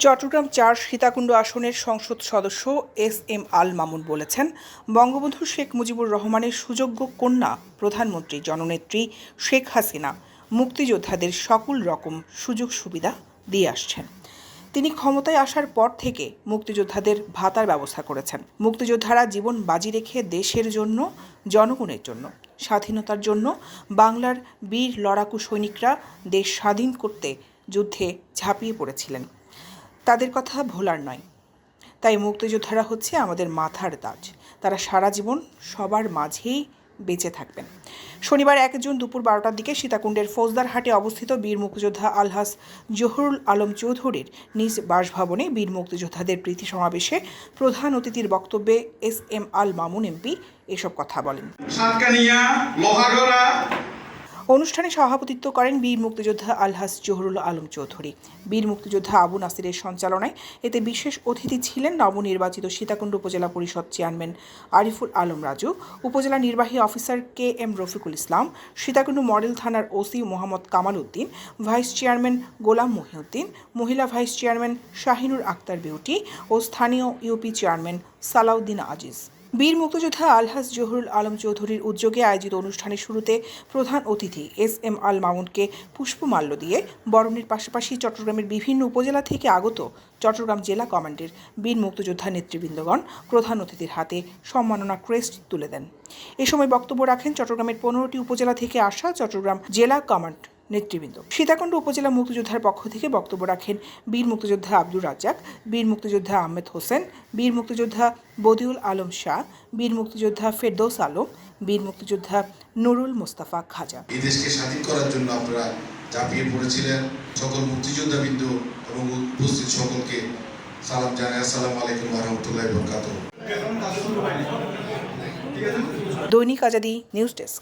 চট্টগ্রাম ৪ সীতাকুণ্ড আসনের সংসদ সদস্য এস.এম. আল মামুন বলেছেন, বঙ্গবন্ধু শেখ মুজিবুর রহমানের সুযোগ্য কন্যা প্রধানমন্ত্রী জননেত্রী শেখ হাসিনা মুক্তিযোদ্ধাদের সকল রকম সুযোগ সুবিধা দিয়ে আসছেন। তিনি ক্ষমতায় আসার পর থেকে মুক্তিযোদ্ধাদের ভাতার ব্যবস্থা করেছেন। মুক্তিযোদ্ধারা জীবন বাজি রেখে দেশের জন্য, জনগণের জন্য, স্বাধীনতার জন্য বাংলার বীর লড়াকু সৈনিকরা দেশ স্বাধীন করতে যুদ্ধে ঝাঁপিয়ে পড়েছিলেন। তাদের কথা ভোলার নয়। তাই মুক্তিযোদ্ধারা হচ্ছে আমাদের মাথার তাজ। তারা সারা জীবন সবার মাঝেই বেঁচে থাকবেন। শনিবার ১ জুন দুপুর ১২টার দিকে সীতাকুণ্ডের ফৌজদারহাটে অবস্থিত বীর মুক্তিযোদ্ধা আলহাজ জহুরুল আলম চৌধুরীর নিজ বাসভবনে বীর মুক্তিযোদ্ধাদের প্রীতি সমাবেশে প্রধান অতিথির বক্তব্যে এস.এম. আল মামুন এমপি এসব কথা বলেন। অনুষ্ঠানে সভাপতিত্ব করেন বীর মুক্তিযোদ্ধা আলহাজ জহুরুল আলম চৌধুরী। বীর মুক্তিযোদ্ধা আবু নাসিরের সঞ্চালনায় এতে বিশেষ অতিথি ছিলেন নবনির্বাচিত সীতাকুণ্ড উপজেলা পরিষদ চেয়ারম্যান আরিফুল আলম রাজু, উপজেলা নির্বাহী officer K M. Rafiqul Islam, Sitakunda model থানার OC Mohammad Kamal Uddin, vice chairman Golam Mohiuddin, মহিলা ভাইস চেয়ারম্যান শাহিনুর আক্তার বিউটি ও স্থানীয় ইউপি চেয়ারম্যান সালাউদ্দিন আজিজ। বীর মুক্তিযোদ্ধা আলহাজ জহুরুল আলম চৌধুরীর উদ্যোগে আয়োজিত অনুষ্ঠানের শুরুতে প্রধান অতিথি এস.এম. আল মামুনকে পুষ্পমাল্য দিয়ে বরণের পাশাপাশি চট্টগ্রামের বিভিন্ন উপজেলা থেকে আগত চট্টগ্রাম জেলা কমান্ডের বীর মুক্তিযোদ্ধা নেতৃবৃন্দগণ প্রধান অতিথির হাতে সম্মাননা ক্রেস্ট তুলে দেন। এ সময় বক্তব্য রাখেন চট্টগ্রামের ১৫টি উপজেলা থেকে আসা চট্টগ্রাম জেলা কমান্ড নেতৃবৃন্দ। সীতাকুণ্ড উপজেলা মুক্তিযোদ্ধার পক্ষ থেকে বক্তব্য রাখেন বীর মুক্তিযোদ্ধা আব্দুর রাজ্জাক, বীর মুক্তিযোদ্ধা আহমেদ হোসেন, বীর মুক্তিযোদ্ধা বদিউল আলম শাহ, বীর মুক্তিযোদ্ধা ফেরদৌস আলম, বীর মুক্তিযোদ্ধা নুরুল মোস্তফা খাজা। এই দেশকে স্বাধীন করার জন্য আপনারা ঝাঁপিয়ে পড়েছিলেন। সকল মুক্তিযোদ্ধাবৃন্দ এবং উপস্থিত সকলকে সালাম জানাই। আসসালামু আলাইকুম ওয়া রাহমাতুল্লাহি ওয়া বারাকাতুহু। দৈনিক আজাদী নিউজ ডেস্ক।